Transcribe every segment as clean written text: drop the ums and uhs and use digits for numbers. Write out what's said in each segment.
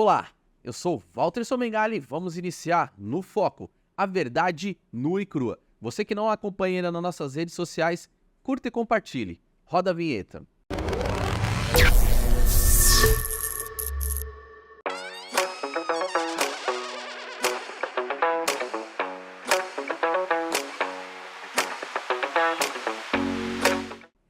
Olá, eu sou Walter Somengali e vamos iniciar no Foco, a verdade nua e crua. Você que não acompanha ainda nas nossas redes sociais, curta e compartilhe. Roda a vinheta.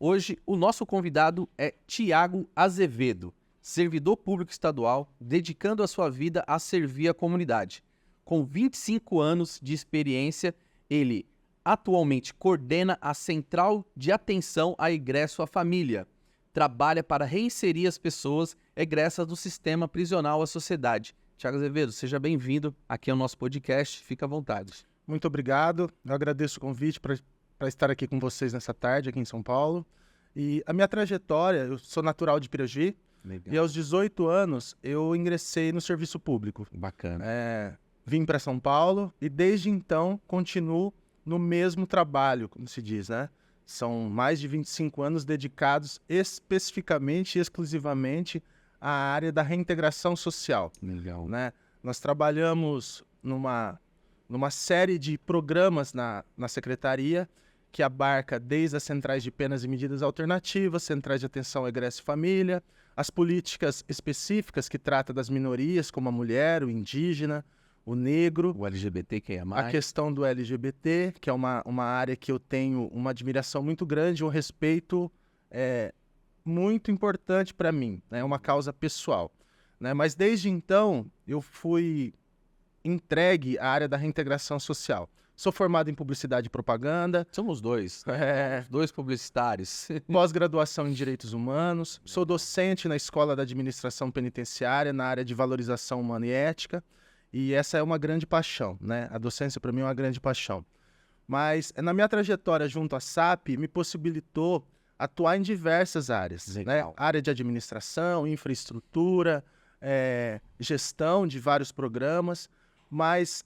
Hoje, o nosso convidado é Tiago Azevedo, servidor público estadual, dedicando a sua vida a servir a comunidade. Com 25 anos de experiência, ele atualmente coordena a Central de Atenção a Egresso à Família. Trabalha para reinserir as pessoas egressas do sistema prisional à sociedade. Tiago Azevedo, seja bem-vindo aqui ao nosso podcast. Fica à vontade. Muito obrigado. Eu agradeço o convite para estar aqui com vocês nessa tarde, aqui em São Paulo. E a minha trajetória, eu sou natural de Piraji. Legal. E aos 18 anos eu ingressei no serviço público. Bacana. Vim para São Paulo e desde então continuo no mesmo trabalho, como se diz, né? São mais de 25 anos dedicados especificamente e exclusivamente à área da reintegração social. Legal. Né? Nós trabalhamos numa série de programas na secretaria que abarca desde as centrais de penas e medidas alternativas, centrais de atenção ao egresso e família, as políticas específicas que tratam das minorias, como a mulher, o indígena, o negro, O LGBT, que é a questão do LGBT, que é uma área que eu tenho uma admiração muito grande, um respeito muito importante para mim, né? É uma causa pessoal. Né? Mas desde então eu fui entregue à área da reintegração social. Sou formado em publicidade e propaganda. Somos dois. Dois publicitários. Pós-graduação em Direitos Humanos. Sou docente na Escola da Administração Penitenciária, na área de valorização humana e ética. E essa é uma grande paixão, né? A docência, para mim, é uma grande paixão. Mas na minha trajetória junto à SAP, me possibilitou atuar em diversas áreas. Né? Área de administração, infraestrutura, gestão de vários programas. Mas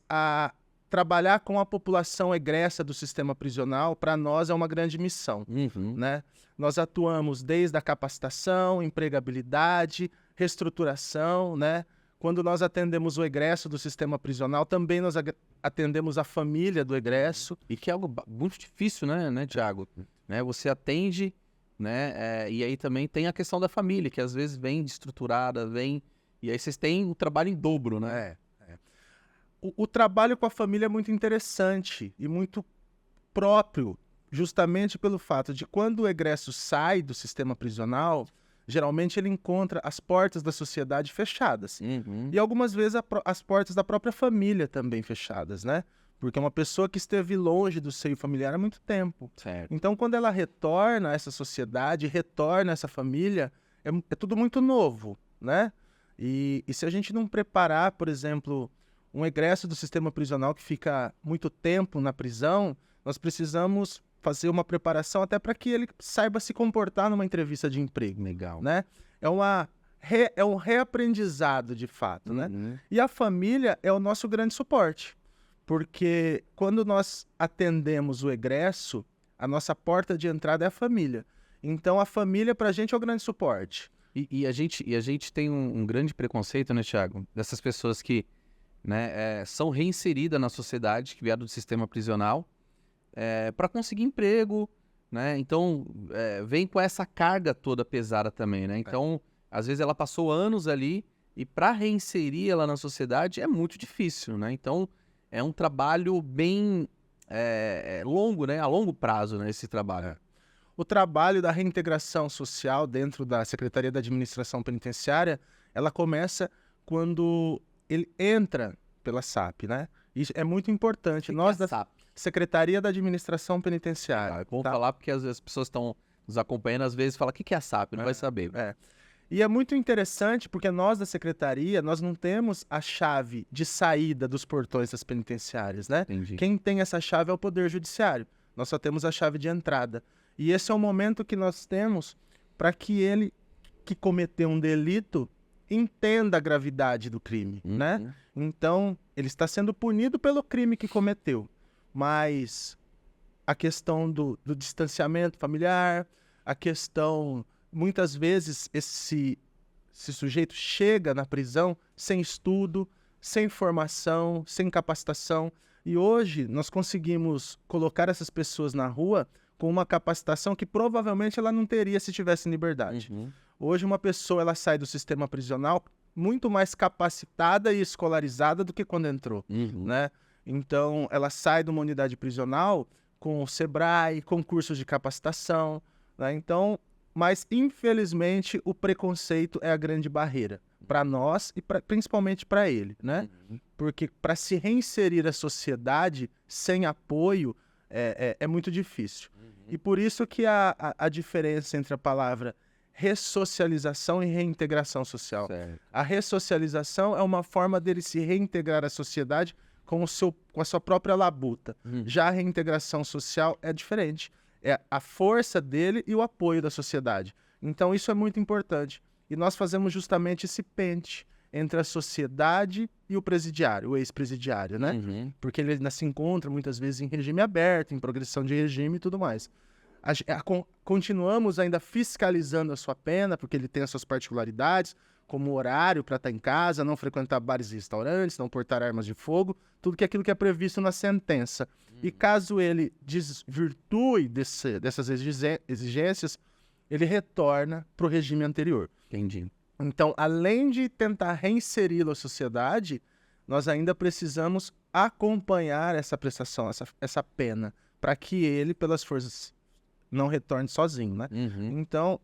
trabalhar com a população egressa do sistema prisional, para nós, é uma grande missão. Né? Nós atuamos desde a capacitação, empregabilidade, reestruturação. Né? Quando nós atendemos o egresso do sistema prisional, também nós atendemos a família do egresso. E que é algo muito difícil, né, Tiago? Né? Você atende, né, e aí também tem a questão da família, que às vezes vem desestruturada, e aí vocês têm o trabalho em dobro, né? O trabalho com a família é muito interessante e muito próprio, justamente pelo fato de quando o egresso sai do sistema prisional, geralmente ele encontra as portas da sociedade fechadas. E algumas vezes as portas da própria família também fechadas, né? Porque é uma pessoa que esteve longe do seio familiar há muito tempo. Certo. Então, quando ela retorna a essa sociedade, retorna a essa família, é tudo muito novo, né? E se a gente não preparar, por exemplo, um egresso do sistema prisional que fica muito tempo na prisão, nós precisamos fazer uma preparação até para que ele saiba se comportar numa entrevista de emprego. Legal. Né? É um reaprendizado, de fato. Né? E a família é o nosso grande suporte, porque quando nós atendemos o egresso, a nossa porta de entrada é a família. Então, a família, para a gente, é o grande suporte. E a gente tem um grande preconceito, né, Tiago? Dessas pessoas que, né, são reinseridas na sociedade, que vieram do sistema prisional, para conseguir emprego, né? Então, vem com essa carga toda pesada também, né? Então, às vezes ela passou anos ali e para reinserir ela na sociedade é muito difícil, né? Então, é um trabalho bem longo, né? A longo prazo, né? Esse trabalho. O trabalho da reintegração social dentro da Secretaria da Administração Penitenciária, ela começa quando ele entra pela SAP, né? Isso é muito importante. Nós da SAP? Secretaria da Administração Penitenciária. É bom falar porque as pessoas estão nos acompanhando, às vezes falam, o que é a SAP? Não vai saber. E é muito interessante porque nós da Secretaria, nós não temos a chave de saída dos portões das penitenciárias, né? Entendi. Quem tem essa chave é o Poder Judiciário. Nós só temos a chave de entrada. E esse é o momento que nós temos para que ele que cometeu um delito entenda a gravidade do crime, né? Então, ele está sendo punido pelo crime que cometeu. Mas a questão do distanciamento familiar, a questão, muitas vezes, esse esse sujeito chega na prisão sem estudo, sem formação, sem capacitação. E hoje nós conseguimos colocar essas pessoas na rua com uma capacitação que provavelmente ela não teria se tivesse em liberdade. Hoje uma pessoa ela sai do sistema prisional muito mais capacitada e escolarizada do que quando entrou, né? Então ela sai de uma unidade prisional com o Sebrae, com cursos de capacitação, né? Então, mas infelizmente o preconceito é a grande barreira para nós e principalmente para ele, né? Porque para se reinserir à sociedade sem apoio é muito difícil. E por isso que a diferença entre a palavra ressocialização e reintegração social. Certo. A ressocialização é uma forma dele se reintegrar à sociedade com a sua própria labuta. Já a reintegração social é diferente. É a força dele e o apoio da sociedade. Então isso é muito importante. E nós fazemos justamente esse pente entre a sociedade e o presidiário, o ex-presidiário, né? Porque ele ainda se encontra muitas vezes em regime aberto, em progressão de regime e tudo mais. Continuamos ainda fiscalizando a sua pena, porque ele tem as suas particularidades, como horário para estar em casa, não frequentar bares e restaurantes, não portar armas de fogo, tudo aquilo que é previsto na sentença. E caso ele desvirtue dessas exigências, ele retorna para o regime anterior. Entendi. Então, além de tentar reinseri-lo à sociedade, nós ainda precisamos acompanhar essa prestação, essa pena, para que ele, pelas forças, não retorne sozinho, né? Então,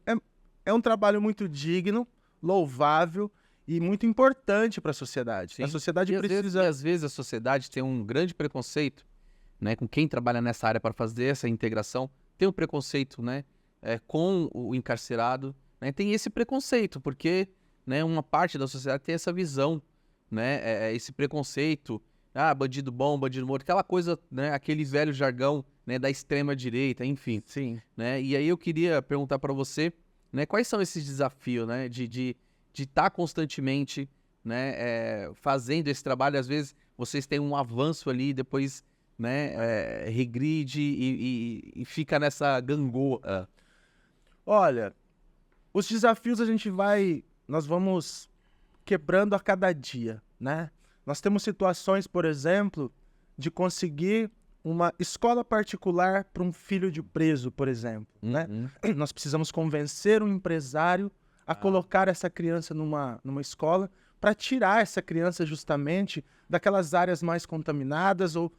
é um trabalho muito digno, louvável e muito importante para a sociedade. Sim. A sociedade E precisa... às vezes a sociedade tem um grande preconceito, né, com quem trabalha nessa área para fazer essa integração, tem um preconceito, né, com o encarcerado, né, tem esse preconceito, porque, né, uma parte da sociedade tem essa visão, né, esse preconceito, bandido bom, bandido morto, aquela coisa, né, aquele velho jargão, né, da extrema direita, enfim. Sim. Né, e aí eu queria perguntar para você, né, quais são esses desafios, né, de estar constantemente, né, fazendo esse trabalho. Às vezes vocês têm um avanço ali, depois, né, regride e fica nessa gangorra. Olha, os desafios nós vamos quebrando a cada dia, né? Nós temos situações, por exemplo, de conseguir uma escola particular para um filho de preso, por exemplo, né? Nós precisamos convencer um empresário a colocar essa criança numa escola para tirar essa criança justamente daquelas áreas mais contaminadas ou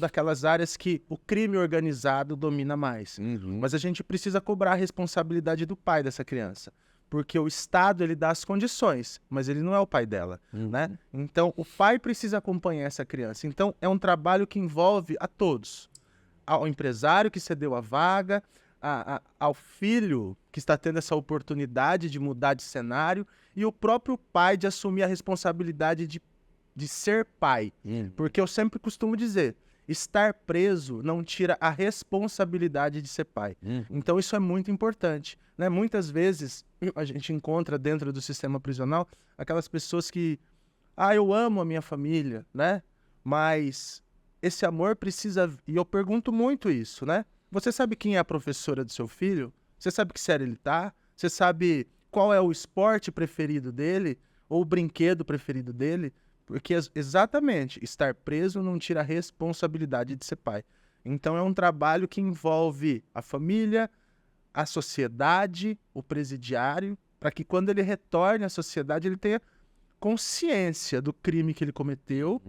daquelas áreas que o crime organizado domina mais. Mas a gente precisa cobrar a responsabilidade do pai dessa criança, porque o Estado ele dá as condições, mas ele não é o pai dela, né? Então o pai precisa acompanhar essa criança. Então é um trabalho que envolve a todos, ao empresário que cedeu a vaga, ao filho que está tendo essa oportunidade de mudar de cenário e o próprio pai de assumir a responsabilidade de ser pai. Porque eu sempre costumo dizer, estar preso não tira a responsabilidade de ser pai. Então isso é muito importante, né? Muitas vezes a gente encontra dentro do sistema prisional aquelas pessoas que, eu amo a minha família, né? Mas esse amor precisa... E eu pergunto muito isso, né? Você sabe quem é a professora do seu filho? Você sabe que série ele tá? Você sabe qual é o esporte preferido dele? Ou o brinquedo preferido dele? Porque exatamente, estar preso não tira a responsabilidade de ser pai. Então é um trabalho que envolve a família, a sociedade, o presidiário, para que quando ele retorne à sociedade ele tenha consciência do crime que ele cometeu,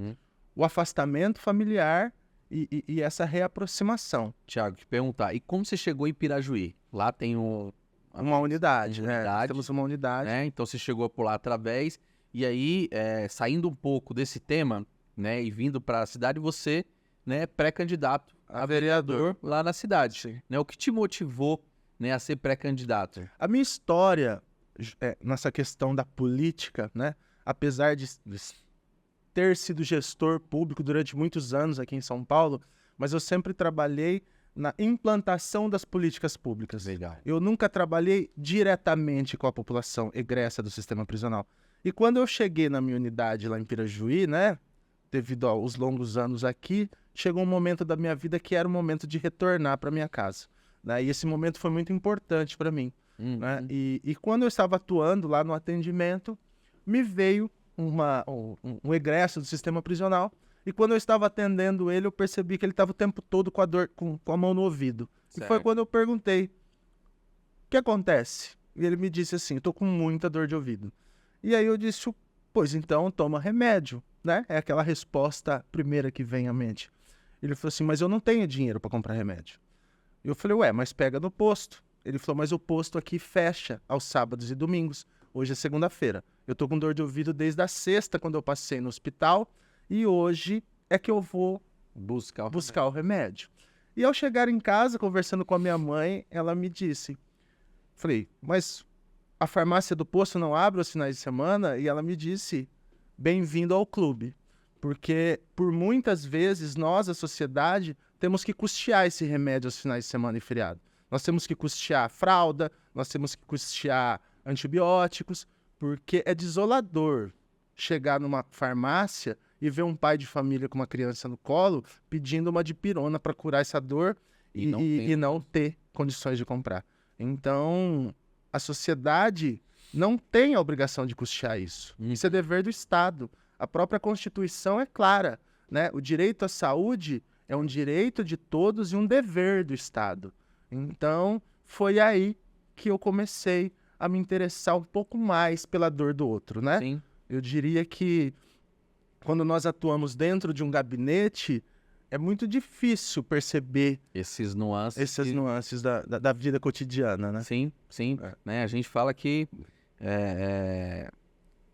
o afastamento familiar e essa reaproximação. Tiago, te perguntar, e como você chegou em Pirajuí? Lá tem uma unidade, né? Temos uma unidade. Né? Então você chegou por lá através, e aí, saindo um pouco desse tema, né, e vindo para a cidade, você, né, é pré-candidato a vereador lá na cidade. Né? O que te motivou, né, a ser pré-candidato? A minha história nessa questão da política, né, apesar de ter sido gestor público durante muitos anos aqui em São Paulo, mas eu sempre trabalhei na implantação das políticas públicas. Legal. Eu nunca trabalhei diretamente com a população egressa do sistema prisional. E quando eu cheguei na minha unidade lá em Pirajuí, né, devido aos longos anos aqui, chegou um momento da minha vida que era o momento de retornar para minha casa. Né? E esse momento foi muito importante para mim, né? E quando eu estava atuando lá no atendimento, me veio um egresso do sistema prisional. E quando eu estava atendendo ele, eu percebi que ele estava o tempo todo com a dor, com a mão no ouvido. Certo. E foi quando eu perguntei, o que acontece? E ele me disse assim, eu tô com muita dor de ouvido. E aí eu disse, pois então toma remédio, né? É aquela resposta primeira que vem à mente. Ele falou assim, mas eu não tenho dinheiro para comprar remédio. E eu falei, ué, mas pega no posto. Ele falou, mas o posto aqui fecha aos sábados e domingos. Hoje é segunda-feira. Eu tô com dor de ouvido desde a sexta, quando eu passei no hospital. E hoje é que eu vou buscar o remédio. E ao chegar em casa, conversando com a minha mãe, ela me disse... Falei, mas a farmácia do posto não abre aos finais de semana? E ela me disse, bem-vindo ao clube. Porque por muitas vezes nós, a sociedade, temos que custear esse remédio aos finais de semana e feriado. Nós temos que custear fralda, nós temos que custear antibióticos, porque é desolador chegar numa farmácia e ver um pai de família com uma criança no colo pedindo uma dipirona para curar essa dor e não ter condições de comprar. Então, a sociedade não tem a obrigação de custear isso. Isso é dever do Estado. A própria Constituição é clara, né? O direito à saúde é um direito de todos e um dever do Estado. Então, foi aí que eu comecei a me interessar um pouco mais pela dor do outro, né? Sim. Eu diria que quando nós atuamos dentro de um gabinete, é muito difícil perceber Essas nuances da vida cotidiana, né? Sim, sim. Né? A gente fala que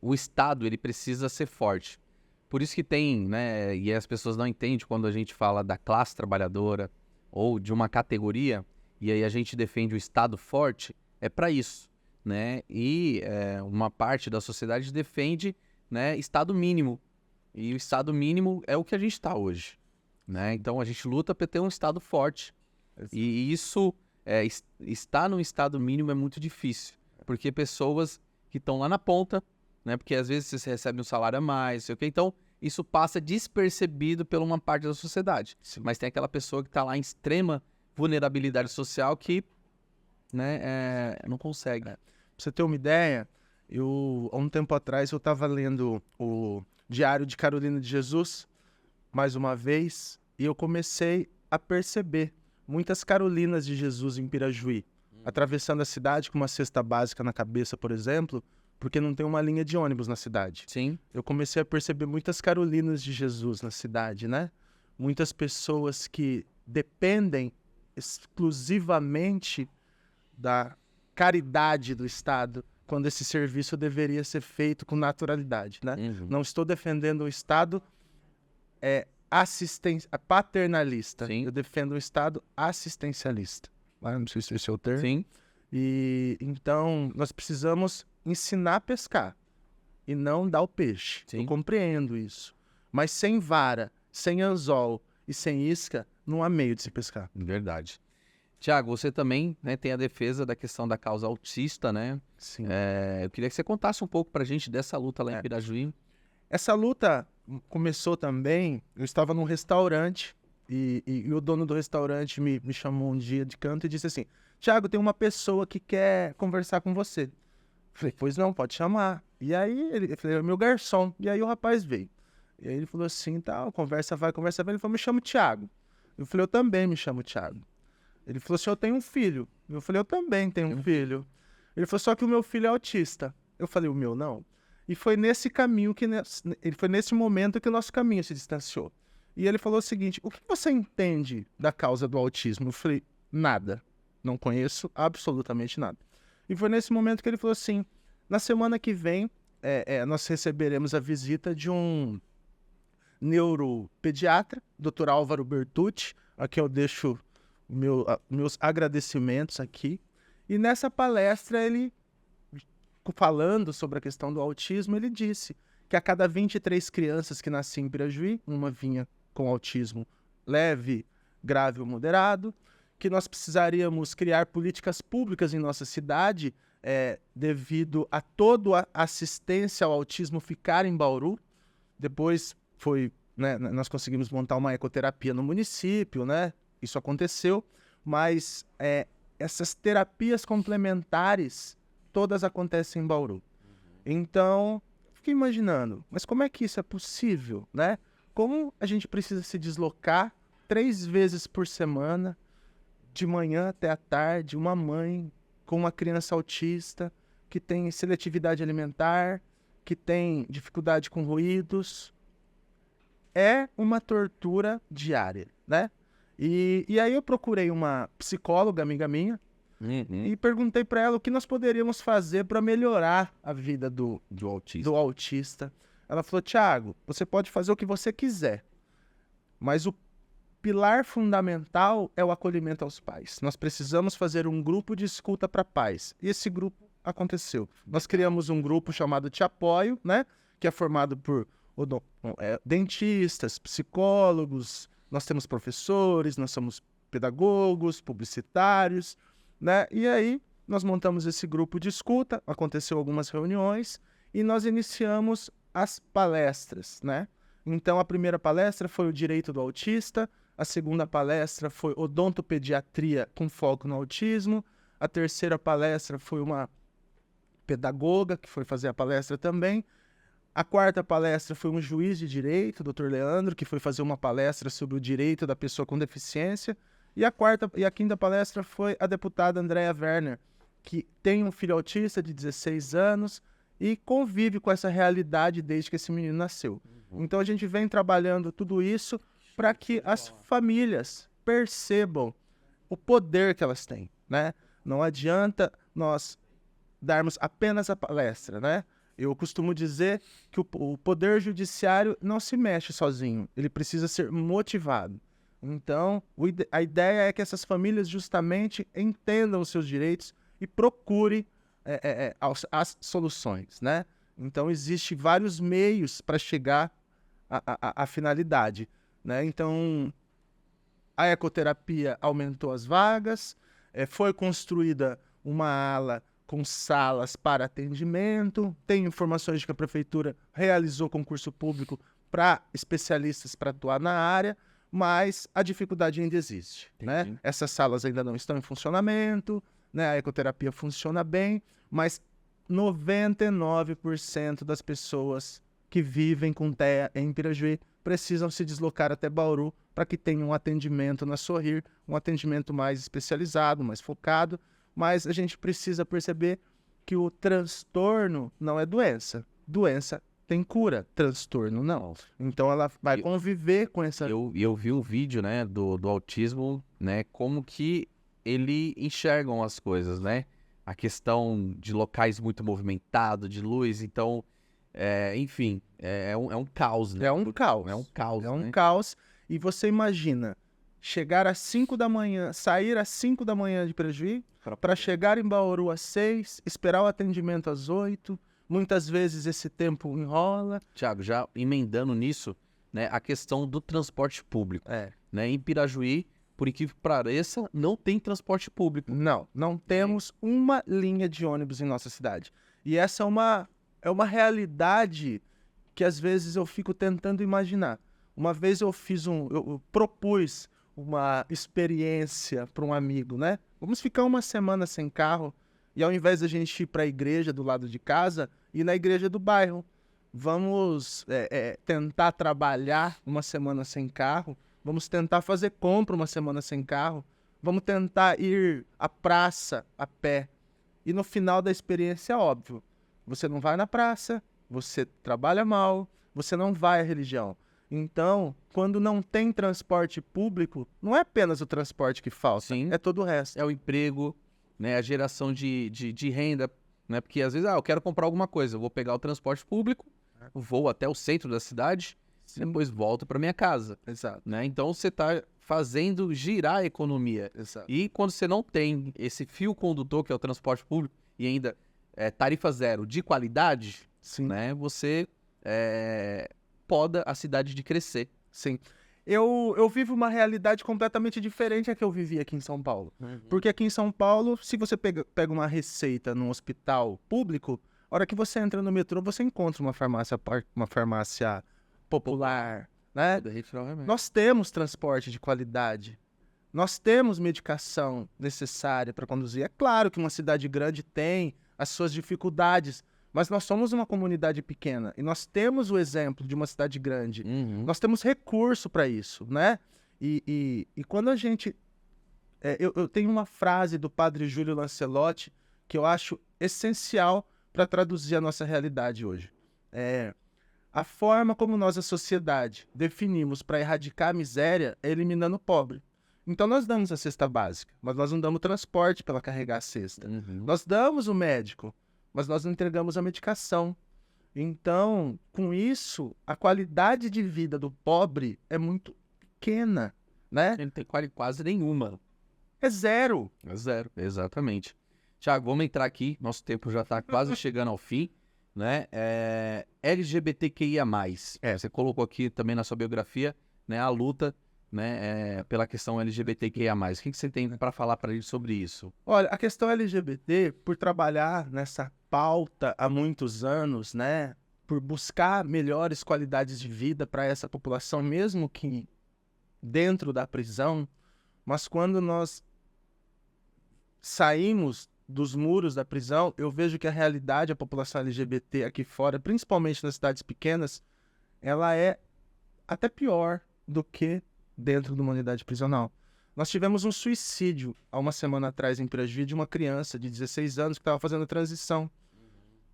o Estado ele precisa ser forte. Por isso que tem, né? E as pessoas não entendem quando a gente fala da classe trabalhadora ou de uma categoria, e aí a gente defende o Estado forte, é para isso, né? E uma parte da sociedade defende, né, Estado mínimo. E o Estado mínimo é o que a gente está hoje. Né? Então a gente luta para ter um Estado forte. E isso, estar num Estado mínimo é muito difícil. Porque pessoas que estão lá na ponta, né? Porque às vezes você recebe um salário a mais, sei o quê. Então isso passa despercebido por uma parte da sociedade. Sim. Mas tem aquela pessoa que está lá em extrema vulnerabilidade social que, né, não consegue. Pra você ter uma ideia, há um tempo atrás eu estava lendo o Diário de Carolina de Jesus, mais uma vez, e eu comecei a perceber muitas Carolinas de Jesus em Pirajuí, atravessando a cidade com uma cesta básica na cabeça, por exemplo, porque não tem uma linha de ônibus na cidade. Sim. Eu comecei a perceber muitas Carolinas de Jesus na cidade, né? Muitas pessoas que dependem exclusivamente da caridade do Estado, quando esse serviço deveria ser feito com naturalidade, né? Não estou defendendo o Estado paternalista. Sim. Eu defendo um Estado assistencialista. Não sei se esse é o termo. Sim. E então nós precisamos ensinar a pescar e não dar o peixe. Sim. Eu compreendo isso. Mas sem vara, sem anzol e sem isca, não há meio de se pescar. Verdade. Tiago, você também, né, tem a defesa da questão da causa autista, né? Sim. Eu queria que você contasse um pouco pra gente dessa luta lá em Pirajuí. Essa luta começou também, eu estava num restaurante e o dono do restaurante me chamou um dia de canto e disse assim, Tiago, tem uma pessoa que quer conversar com você. Falei, pois não, pode chamar. E aí, eu falei, é meu garçom. E aí o rapaz veio. E aí ele falou assim, tal, conversa vai. Ele falou, me chamo Tiago. Eu falei, eu também me chamo Tiago. Ele falou assim, eu tenho um filho. Eu falei, eu também tenho um filho. Ele falou, só que o meu filho é autista. Eu falei, o meu não. E foi nesse caminho foi nesse momento que o nosso caminho se distanciou. E ele falou o seguinte, o que você entende da causa do autismo? Eu falei, nada. Não conheço absolutamente nada. E foi nesse momento que ele falou assim, na semana que vem, nós receberemos a visita de um neuropediatra, Dr. Álvaro Bertucci, a quem eu deixo meus agradecimentos aqui. E nessa palestra, ele, falando sobre a questão do autismo, ele disse que a cada 23 crianças que nasciam em Pirajuí, uma vinha com autismo leve, grave ou moderado, que nós precisaríamos criar políticas públicas em nossa cidade devido a toda a assistência ao autismo ficar em Bauru. Depois nós conseguimos montar uma ecoterapia no município, né? Isso aconteceu, mas essas terapias complementares todas acontecem em Bauru. Então, fiquei imaginando, mas como é que isso é possível, né? Como a gente precisa se deslocar 3 vezes por semana, de manhã até à tarde, uma mãe com uma criança autista, que tem seletividade alimentar, que tem dificuldade com ruídos. É uma tortura diária, né? E aí eu procurei uma psicóloga, amiga minha, e perguntei para ela o que nós poderíamos fazer para melhorar a vida do autista. Ela falou, Thiago, você pode fazer o que você quiser, mas o pilar fundamental é o acolhimento aos pais. Nós precisamos fazer um grupo de escuta para pais. E esse grupo aconteceu. Nós criamos um grupo chamado Te Apoio, né? Que é formado por dentistas, psicólogos, nós temos professores, nós somos pedagogos, publicitários, né? E aí nós montamos esse grupo de escuta, aconteceu algumas reuniões e nós iniciamos as palestras, né? Então a primeira palestra foi o direito do autista, a segunda palestra foi odontopediatria com foco no autismo, a terceira palestra foi uma pedagoga que foi fazer a palestra também. A quarta palestra foi um juiz de direito, o Dr. Leandro, que foi fazer uma palestra sobre o direito da pessoa com deficiência. E a quinta palestra foi a deputada Andréa Werner, que tem um filho autista de 16 anos e convive com essa realidade desde que esse menino nasceu. Então a gente vem trabalhando tudo isso para que as famílias percebam o poder que elas têm, né? Não adianta nós darmos apenas a palestra, né? Eu costumo dizer que o poder judiciário não se mexe sozinho, ele precisa ser motivado. Então, a ideia é que essas famílias justamente entendam os seus direitos e procurem as soluções, né? Então, existem vários meios para chegar à finalidade, né? Então, a ecoterapia aumentou as vagas, foi construída uma ala com salas para atendimento, tem informações de que a prefeitura realizou concurso público para especialistas para atuar na área, mas a dificuldade ainda existe, né? Essas salas ainda não estão em funcionamento, né? A ecoterapia funciona bem, mas 99% das pessoas que vivem com TEA em Pirajuí precisam se deslocar até Bauru para que tenha um atendimento na Sorrir, um atendimento mais especializado, mais focado, mas a gente precisa perceber que o transtorno não é doença. Doença tem cura, transtorno não. Então ela vai conviver com essa... Eu vi um vídeo, né, do autismo, né, como que ele enxergam as coisas, né? A questão de locais muito movimentados, de luz, então, enfim, é um caos, né? É um caos. É um caos, É um né? caos. E você imagina, chegar às 5 da manhã, sair às 5 da manhã de Pirajuí, para chegar em Bauru às 6, esperar o atendimento às 8, muitas vezes esse tempo enrola. Thiago, já emendando nisso, né, a questão do transporte público, né? Em Pirajuí, por incrível que pareça, não tem transporte público. Não temos uma linha de ônibus em nossa cidade. E essa é uma realidade que às vezes eu fico tentando imaginar. Uma vez eu propus uma experiência para um amigo, né? Vamos ficar uma semana sem carro e ao invés da gente ir para a igreja do lado de casa, ir na igreja do bairro. Vamos tentar trabalhar uma semana sem carro, vamos tentar fazer compra uma semana sem carro, vamos tentar ir à praça a pé. E no final da experiência, óbvio, você não vai na praça, você trabalha mal, você não vai à religião. Então, quando não tem transporte público, não é apenas o transporte que falta, Sim. é todo o resto. É o emprego, né, a geração de renda, né? Porque às vezes, eu quero comprar alguma coisa, eu vou pegar o transporte público, vou até o centro da cidade, depois volto para minha casa. Exato. Né? Então, você está fazendo girar a economia. Exato. E quando você não tem esse fio condutor, que é o transporte público, e ainda tarifa zero de qualidade, Sim. né? Você poda a cidade de crescer. Sim. Eu vivo uma realidade completamente diferente da que eu vivi aqui em São Paulo. Porque aqui em São Paulo, se você pega uma receita num hospital público, a hora que você entra no metrô, você encontra uma farmácia popular, né? Nós temos transporte de qualidade. Nós temos medicação necessária para conduzir. É claro que uma cidade grande tem as suas dificuldades, mas nós somos uma comunidade pequena e nós temos o exemplo de uma cidade grande. Nós temos recurso para isso, né? E quando a gente... eu tenho uma frase do padre Júlio Lancelotti que eu acho essencial para traduzir a nossa realidade hoje. A forma como nós, a sociedade, definimos para erradicar a miséria é eliminando o pobre. Então nós damos a cesta básica, mas nós não damos transporte para ela carregar a cesta. Nós damos o médico, mas nós não entregamos a medicação. Então, com isso, a qualidade de vida do pobre é muito pequena, né? Ele não tem quase nenhuma. É zero. É zero, exatamente. Tiago, vamos entrar aqui, nosso tempo já está quase chegando ao fim, né? LGBTQIA+. Você colocou aqui também na sua biografia, né, a luta, né, pela questão LGBTQIA+. O que você tem para falar para ele sobre isso? Olha, a questão LGBT, por trabalhar nessa pauta há muitos anos, né, por buscar melhores qualidades de vida para essa população, mesmo que dentro da prisão, mas quando nós saímos dos muros da prisão, eu vejo que a realidade da população LGBT aqui fora, principalmente nas cidades pequenas, ela é até pior do que dentro de uma unidade prisional. Nós tivemos um suicídio há uma semana atrás em Pirajuí de uma criança de 16 anos que estava fazendo transição.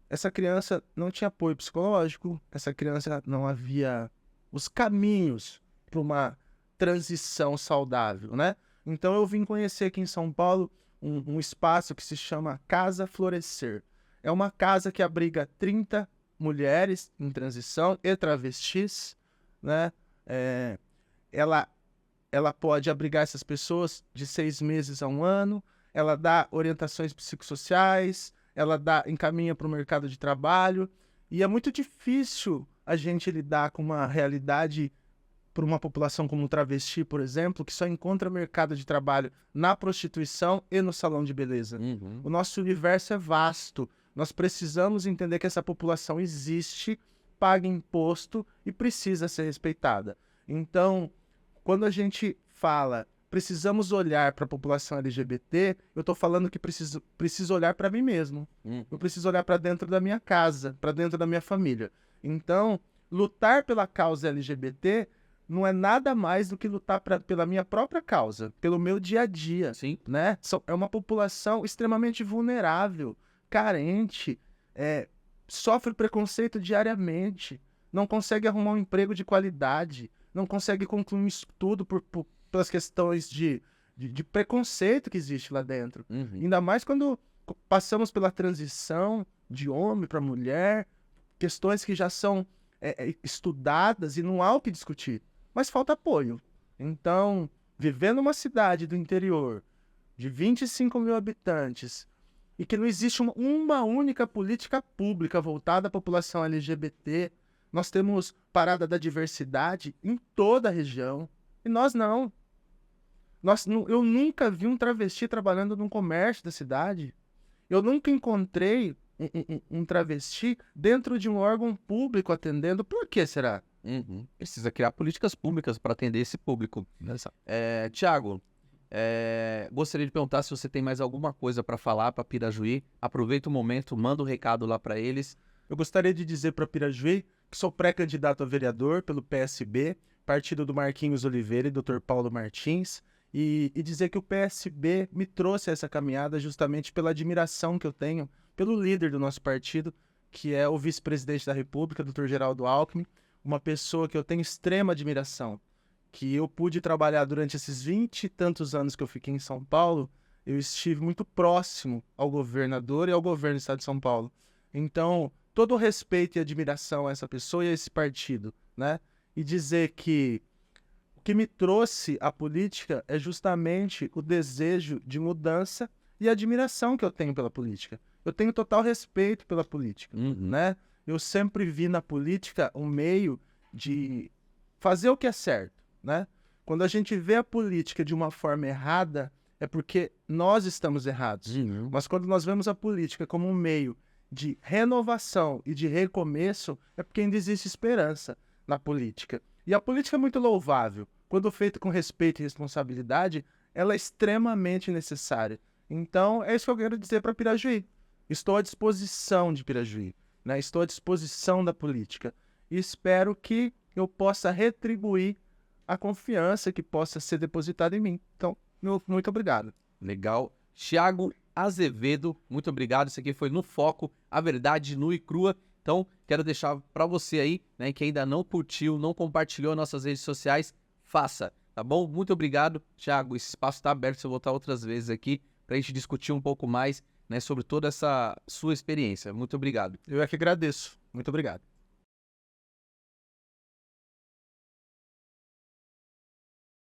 Essa criança não tinha apoio psicológico, essa criança não havia os caminhos para uma transição saudável, né? Então eu vim conhecer aqui em São Paulo um espaço que se chama Casa Florescer. É uma casa que abriga 30 mulheres em transição e travestis, né? Ela pode abrigar essas pessoas de 6 meses a 1 ano, ela dá orientações psicossociais, ela encaminha para o mercado de trabalho, e é muito difícil a gente lidar com uma realidade para uma população como o travesti, por exemplo, que só encontra mercado de trabalho na prostituição e no salão de beleza. O nosso universo é vasto. Nós precisamos entender que essa população existe, paga imposto e precisa ser respeitada. Então, quando a gente fala precisamos olhar para a população LGBT, eu estou falando que preciso olhar para mim mesmo. Eu preciso olhar para dentro da minha casa, para dentro da minha família. Então, lutar pela causa LGBT não é nada mais do que lutar pela minha própria causa, pelo meu dia a dia. Sim. Né? É uma população extremamente vulnerável, carente, sofre preconceito diariamente, não consegue arrumar um emprego de qualidade, não consegue concluir um estudo pelas questões de preconceito que existe lá dentro. Ainda mais quando passamos pela transição de homem para mulher, questões que já são estudadas e não há o que discutir. Mas falta apoio. Então, viver numa cidade do interior de 25 mil habitantes e que não existe uma única política pública voltada à população LGBT, nós temos parada da diversidade em toda a região e nós não. Eu nunca vi um travesti trabalhando num comércio da cidade. Eu nunca encontrei um travesti dentro de um órgão público atendendo. Por que será? Precisa criar políticas públicas para atender esse público. Tiago, gostaria de perguntar se você tem mais alguma coisa para falar para Pirajuí. Aproveita o momento, manda um recado lá para eles. Eu gostaria de dizer para Pirajuí que sou pré-candidato a vereador pelo PSB, partido do Marquinhos Oliveira e Dr. Paulo Martins, e dizer que o PSB me trouxe a essa caminhada justamente pela admiração que eu tenho pelo líder do nosso partido, que é o vice-presidente da República, Dr. Geraldo Alckmin, uma pessoa que eu tenho extrema admiração, que eu pude trabalhar durante esses 20 e tantos anos que eu fiquei em São Paulo, eu estive muito próximo ao governador e ao governo do estado de São Paulo. Então, todo o respeito e admiração a essa pessoa e a esse partido, né? E dizer que o que me trouxe à política é justamente o desejo de mudança e a admiração que eu tenho pela política. Eu tenho total respeito pela política, né? Eu sempre vi na política um meio de fazer o que é certo, né? Quando a gente vê a política de uma forma errada, é porque nós estamos errados. Mas quando nós vemos a política como um meio de renovação e de recomeço, é porque ainda existe esperança na política. E a política é muito louvável. Quando feita com respeito e responsabilidade, ela é extremamente necessária. Então, é isso que eu quero dizer para Pirajuí. Estou à disposição de Pirajuí, né? Estou à disposição da política. E espero que eu possa retribuir a confiança que possa ser depositada em mim. Então, muito obrigado. Legal. Thiago Azevedo, muito obrigado. Isso aqui foi No Foco, a verdade nua e crua. Então, quero deixar para você aí, né, que ainda não curtiu, não compartilhou nossas redes sociais, faça, tá bom? Muito obrigado, Thiago. Esse espaço está aberto, se eu voltar outras vezes aqui, para a gente discutir um pouco mais, né, sobre toda essa sua experiência. Muito obrigado. Eu é que agradeço. Muito obrigado.